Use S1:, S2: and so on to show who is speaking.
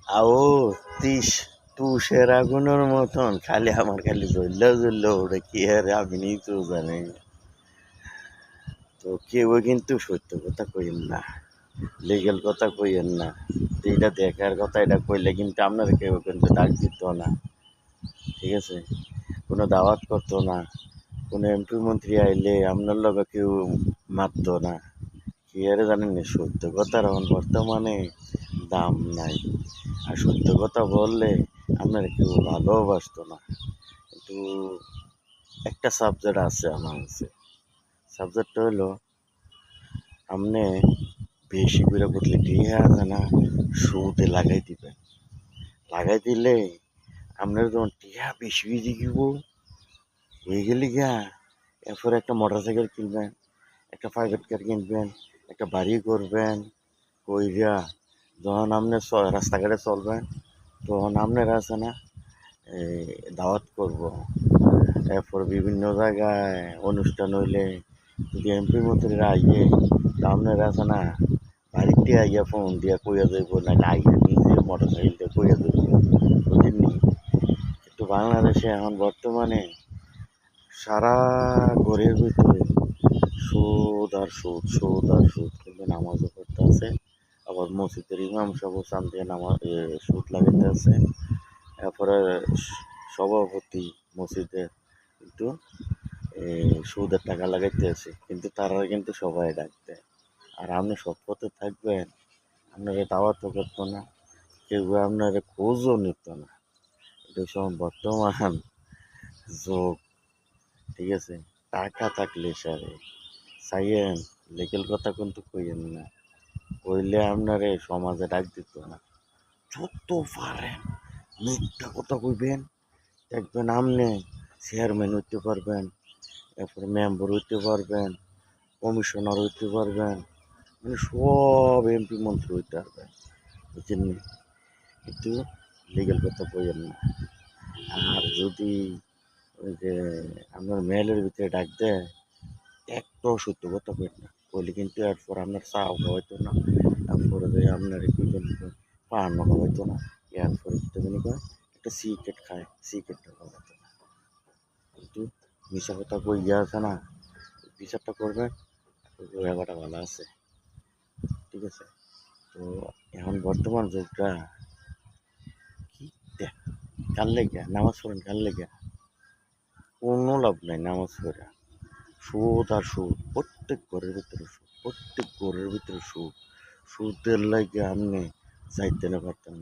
S1: আও তিস তুষের আগুনের মতন খালি আমার খালি জ্বললেও জ্বললেও ওটা কি আরে আমি নিজেও জানি। তো কেউ কিন্তু সত্য কথা কইেন না, লিগেল কথা কইেন না। যেটা দেখার কথা এটা কইলে কিন্তু আপনারা কেউ কিন্তু ডাক দিত না, ঠিক আছে? কোনো দাওয়াত করতো না, কোনো এমপি মন্ত্রী আইলে আপনার লগে কেউ মারতো না। কি আরে জানেন না, সত্য কথার এখন বর্তমানে দাম নাই। আর সত্য কথা বললে আপনারা কেউ ভালোবাসতো না। কিন্তু একটা সাবজেক্ট আছে আমার কাছে, সাবজেক্টটা হলো আপনি বেশি করে বুঝলে টিয়া আছে না, সুদে লাগাই দিবেন। লাগাই দিলে আপনার যখন টিয়া বেশি হয়ে যাব, হয়ে গেলে গিয়া এরপরে একটা মোটর সাইকেল কিনবেন, একটা প্রাইভেট কার কিনবেন, একটা বাড়ি করবেন। কইরা যখন আপনি রাস্তাঘাটে চলবেন তখন আপনার আছে না এই দাওয়াত করব। এরপর বিভিন্ন জায়গায় অনুষ্ঠান হইলে যদি এমপি মন্ত্রীরা আইয়ে তা আপনার আছে না বাড়িতে আইয়া ফোন দিয়া কইয়া যাইব, না আইয়া নিজে মোটর সাইকেল দিয়ে কইয়া যাইব, বুঝেননি? কিন্তু বাংলাদেশে এখন বর্তমানে সারা ঘরের ভিতরে সুদ আর সুদ, সুদ আর সুদ। কিন্তু নামাজও পড়তে আছে, আবার মসজিদের ইমাম সাহেব চান দিয়ে নামাজ সুদ লাগাইতে আছে। এরপরে সভাপতি মসজিদের কিন্তু সুদের টাকা লাগাইতে আছে, কিন্তু তারা কিন্তু সবাই ডাক দেয়। আর আপনি সৎ পথে থাকবেন, আপনাকে দাওয়াতও করতো না, কেউ আপনার খোঁজও নিত না। এটা সময় বর্তমান যোগ, ঠিক আছে? টাকা থাকলে সারে চাইয়েন, লিগেল কথা কিন্তু কইেন না, কইলে আপনারে সমাজে ডাক দিত না। যত পারেন মিথ্যা কথা কইবেন, দেখবেন আপনি চেয়ারম্যান হইতে পারবেন, এরপরে মেম্বার হইতে পারবেন, কমিশনার হইতে পারবেন, মানে সব এমপি মন্ত্রী হইতে পারবেন, বুঝছেন? কিন্তু লিগেল কথা কইেন না। আর যদি ওই যে আপনার মেলের ভিতরে ডাক দেয়, একটাও সত্য কথা কইেন না, কইলে কিন্তু এরপর আপনার চাও হয়তো না, তারপরে যে আপনার কি জানি পাহান্ন হয়তো না, এরপরে জানি কয় একটা সিগারেট খায়, সিগারেটটা খাওয়াতো না। কিন্তু মিশা কথা কই গিয়া আছে না, বিচারটা করবেন, ব্যাপারটা ভালো আছে, ঠিক আছে? তো এখন বর্তমান যুগটা কি দেখ, কার লেগে নামাজ পড়েন, কার লেগে? কোনো লাভ নাই নামাজ পড়ে। সুদ আর সুদ, প্রত্যেক ঘরের ভিতরে সুদ, প্রত্যেক ঘরের ভিতরে সুদ। সুদের লাগে আপনি চাইতে না পারতেন